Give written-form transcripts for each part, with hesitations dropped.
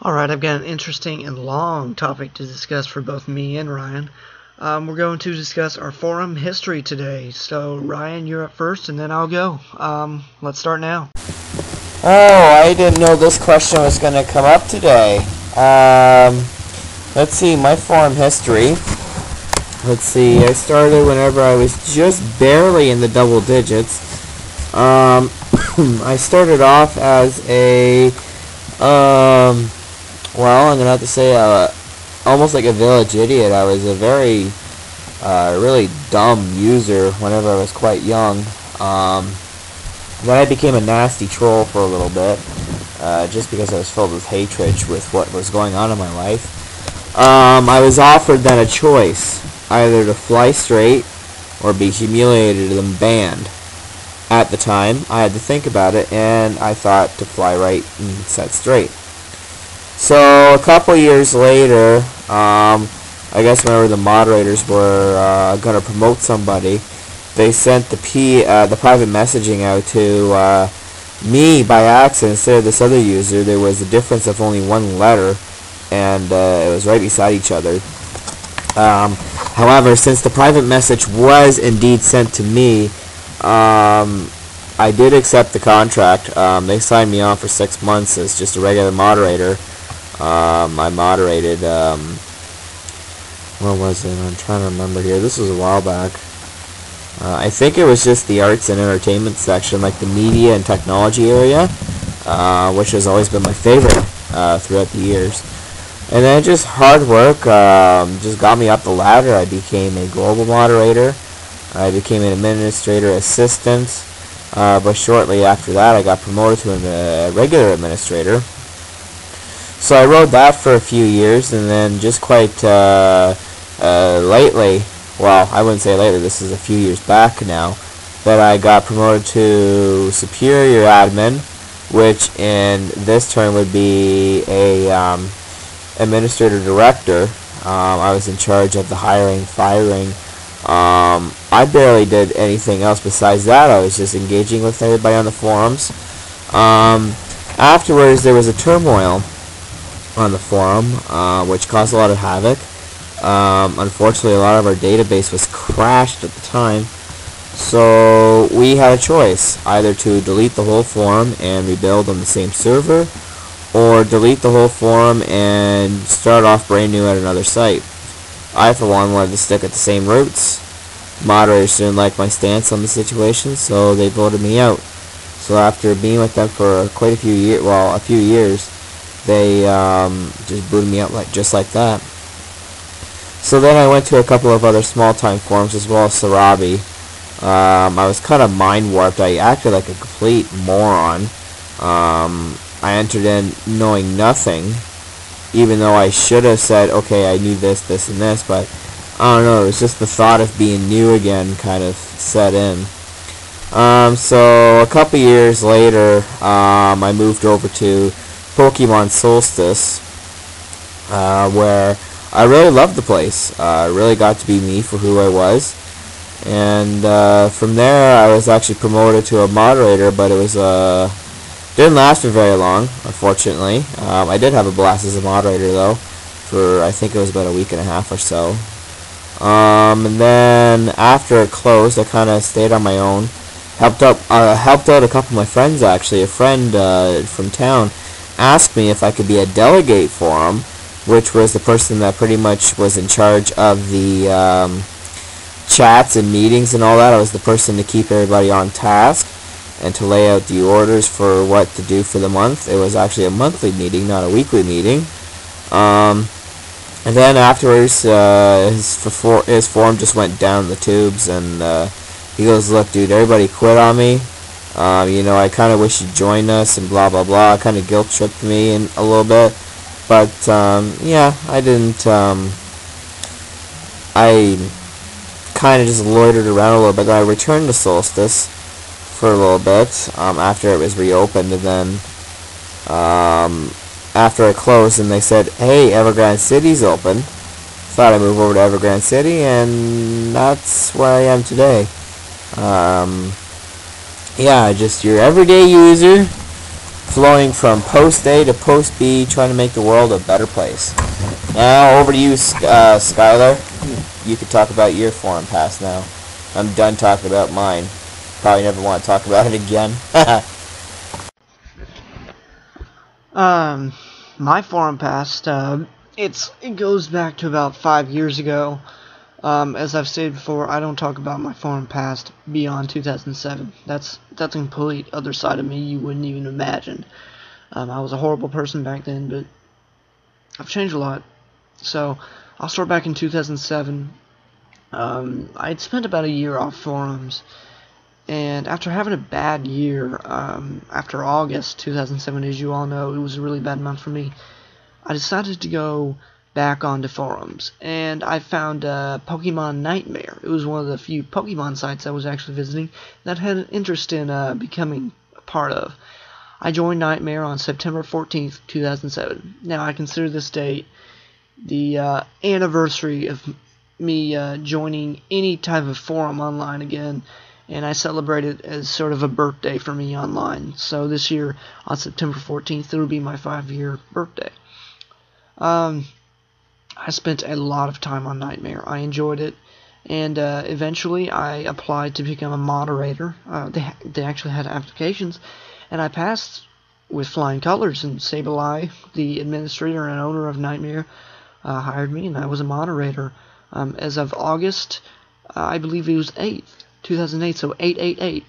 Alright, I've got an interesting and long topic to discuss for both me and Ryan. We're going to discuss our forum history today. So, Ryan, you're up first, and then I'll go. Let's start now. Oh, I didn't know this question was going to come up today. Let's see, my forum history. Let's see, I started whenever I was just barely in the double digits. I started off as a, well, I'm going to have to say, almost like a village idiot. I was a very, really dumb user whenever I was quite young. Then I became a nasty troll for a little bit, just because I was filled with hatred with what was going on in my life. I was offered then a choice, either to fly straight or be humiliated and banned. At the time, I had to think about it, and I thought to fly right and set straight. So a couple years later, I guess whenever the moderators were going to promote somebody, they sent the private messaging out to me by accident instead of this other user. There was a difference of only one letter, and it was right beside each other. However, since the private message was indeed sent to me, I did accept the contract. They signed me on for 6 months as just a regular moderator. I moderated, what was it? I'm trying to remember here. This was a while back. I think it was just the arts and entertainment section, like the media and technology area, which has always been my favorite throughout the years. And then just hard work just got me up the ladder. I became a global moderator. I became an administrator assistant. But shortly after that, I got promoted to a regular administrator. So I rode that for a few years, and then just quite lately, well, I wouldn't say lately, this is a few years back now, that I got promoted to superior admin, which in this term would be a administrator director. I was in charge of the hiring, firing. I barely did anything else besides that. I was just engaging with everybody on the forums. Afterwards, there was a turmoil on the forum, which caused a lot of havoc. Unfortunately, a lot of our database was crashed at the time, so we had a choice, either to delete the whole forum and rebuild on the same server, or delete the whole forum and start off brand new at another site. I, for one, wanted to stick at the same roots. Moderators didn't like my stance on the situation, so they voted me out. So after being with them for quite a few years, they just booted me out just like that. So then I went to a couple of other small-time forums as well as Sarabi. I was kind of mind-warped. I acted like a complete moron. I entered in knowing nothing, even though I should have said, okay, I knew this, this, and this, but I don't know, it was just the thought of being new again kind of set in. So a couple years later, I moved over to Pokemon Solstice, where I really loved the place. I really got to be me for who I was. And from there, I was actually promoted to a moderator, but it was didn't last for very long, unfortunately. I did have a blast as a moderator, though, for I think it was about a week and a half or so. And then after it closed, I kind of stayed on my own. Helped out a couple of my friends, actually. A friend from town asked me if I could be a delegate for him, which was the person that pretty much was in charge of the chats and meetings and all that. I was the person to keep everybody on task and to lay out the orders for what to do for the month. It was actually a monthly meeting, not a weekly meeting. And then afterwards, his forum just went down the tubes, and he goes, "Look, dude, everybody quit on me. You know, I kind of wish you'd join us," and blah, blah, blah. Kind of guilt-tripped me in a little bit. But, yeah, I didn't, I kind of just loitered around a little bit. Then I returned to Solstice for a little bit, after it was reopened, and then, after it closed, and they said, "Hey, Evergrande City's open." Thought I'd move over to Evergrande City, and that's where I am today. Yeah, just your everyday user, flowing from post A to post B, trying to make the world a better place. Now over to you, Skylar. You could talk about your forum pass now. I'm done talking about mine. Probably never want to talk about it again. My forum past, it goes back to about 5 years ago. As I've stated before, I don't talk about my forum past beyond 2007. That's a complete other side of me you wouldn't even imagine. I was a horrible person back then, but I've changed a lot. So, I'll start back in 2007. I'd spent about a year off forums, and after having a bad year, after August 2007, as you all know, it was a really bad month for me. I decided to go back onto forums, and I found Pokemon Nightmare. It was one of the few Pokemon sites I was actually visiting that had an interest in becoming a part of. I joined Nightmare on September 14th, 2007. Now, I consider this date the anniversary of me joining any type of forum online again, and I celebrate it as sort of a birthday for me online. So this year, on September 14th, it'll be my 5-year birthday. I spent a lot of time on Nightmare. I enjoyed it, and eventually I applied to become a moderator. They actually had applications, and I passed with flying colors, and Sableye, the administrator and owner of Nightmare, hired me, and I was a moderator. As of August, I believe it was 8th, 2008, so 888.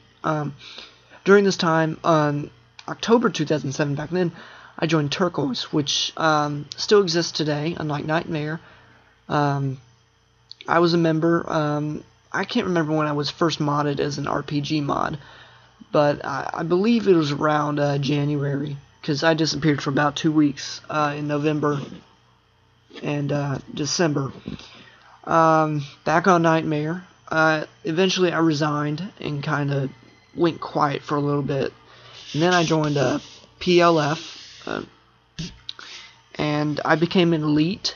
During this time, October 2007, back then, I joined Turquoise, which still exists today, unlike Nightmare. I was a member. I can't remember when I was first modded as an RPG mod, but I believe it was around January, because I disappeared for about 2 weeks in November and December. Back on Nightmare. Eventually I resigned and kind of went quiet for a little bit. And then I joined PLF. And I became an elite,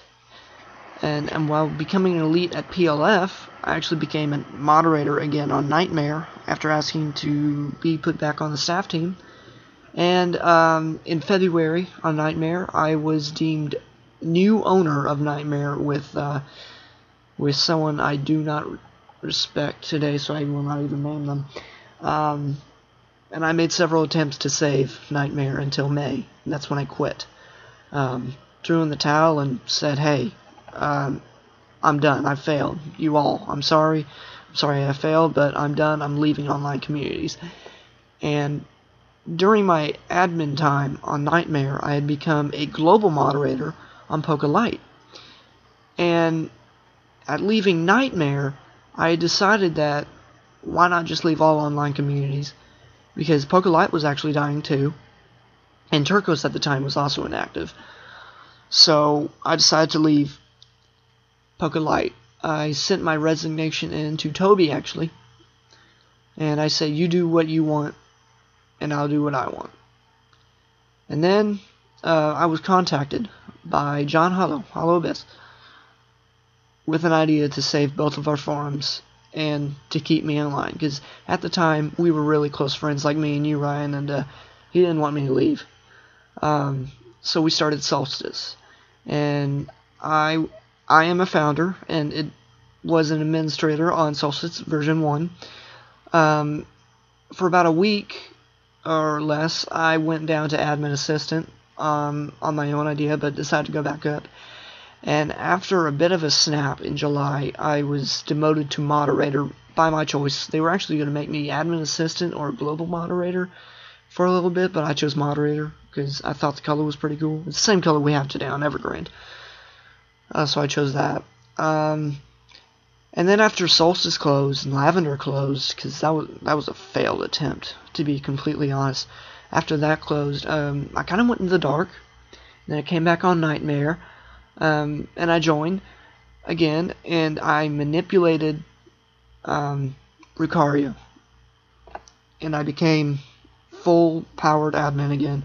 and while becoming an elite at PLF, I actually became a moderator again on Nightmare after asking to be put back on the staff team. And in February on Nightmare, I was deemed new owner of Nightmare with someone I do not respect today, so I will not even name them. And I made several attempts to save Nightmare until May, and that's when I quit. Threw in the towel and said, hey, I'm done. I failed. You all. I'm sorry I failed, but I'm done. I'm leaving online communities. And during my admin time on Nightmare, I had become a global moderator on PokeLight. And at leaving Nightmare, I decided that why not just leave all online communities? Because PokeLight was actually dying too, and Turquoise at the time was also inactive. So I decided to leave PokeLight. I sent my resignation in to Toby, actually, and I said, you do what you want, and I'll do what I want. And then I was contacted by John Hollow Abyss, with an idea to save both of our forums and to keep me online, because at the time we were really close friends, like me and you, Ryan, and he didn't want me to leave. So we started Solstice, and I am a founder, and it was an administrator on Solstice version 1. For about a week or less, I went down to admin assistant on my own idea, but decided to go back up. And after a bit of a snap in July, I was demoted to moderator by my choice. They were actually going to make me admin assistant or global moderator for a little bit, but I chose moderator because I thought the color was pretty cool. It's the same color we have today on Evergrande. So I chose that. And then after Solstice closed and Lavender closed, because that was a failed attempt, to be completely honest. After that closed, I kind of went into the dark. Then I came back on Nightmare. And I joined again, and I manipulated Lucario, and I became full-powered admin again.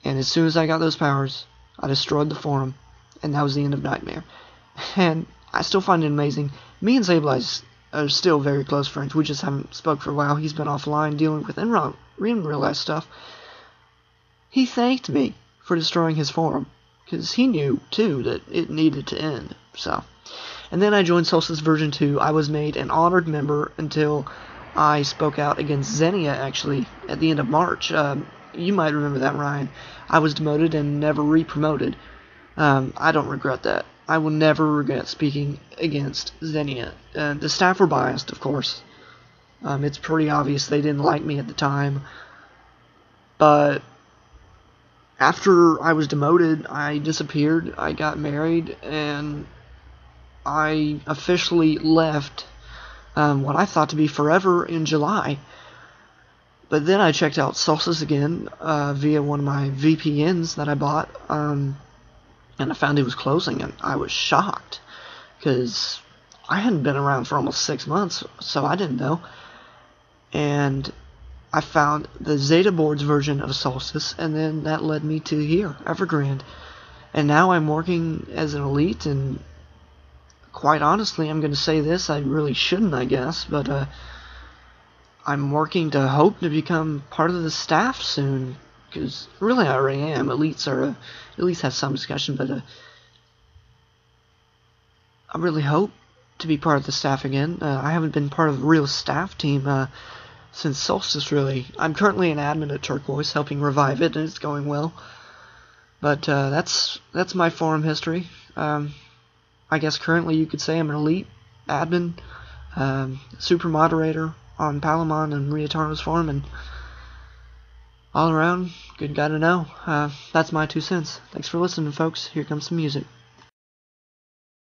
And as soon as I got those powers, I destroyed the forum, and that was the end of Nightmare. And I still find it amazing. Me and Sableye are still very close friends. We just haven't spoke for a while. He's been offline dealing with in real life stuff. he thanked me for destroying his forum, because he knew, too, that it needed to end. So, and then I joined Solstice version 2. I was made an honored member until I spoke out against Xenia, actually, at the end of March. You might remember that, Ryan. I was demoted and never re-promoted. I don't regret that. I will never regret speaking against Xenia. The staff were biased, of course. It's pretty obvious they didn't like me at the time. But after I was demoted, I disappeared, I got married, and I officially left what I thought to be forever in July. But then I checked out Solstice again via one of my VPNs that I bought, and I found it was closing, and I was shocked, because I hadn't been around for almost 6 months, so I didn't know. And I found the Zeta Boards version of Solstice, and then that led me to here, Evergrande. And now I'm working as an elite, and quite honestly, I'm going to say this, I really shouldn't, I guess, but I'm working to hope to become part of the staff soon, because really I already am. Elites at least have some discussion, but I really hope to be part of the staff again. I haven't been part of a real staff team since Solstice, really. I'm currently an admin at Turquoise, helping revive it, and it's going well. But that's my forum history. I guess currently you could say I'm an elite admin, super moderator on Palamon and Riotano's forum, and all around, good guy to know. That's my 2 cents. Thanks for listening, folks. Here comes some music.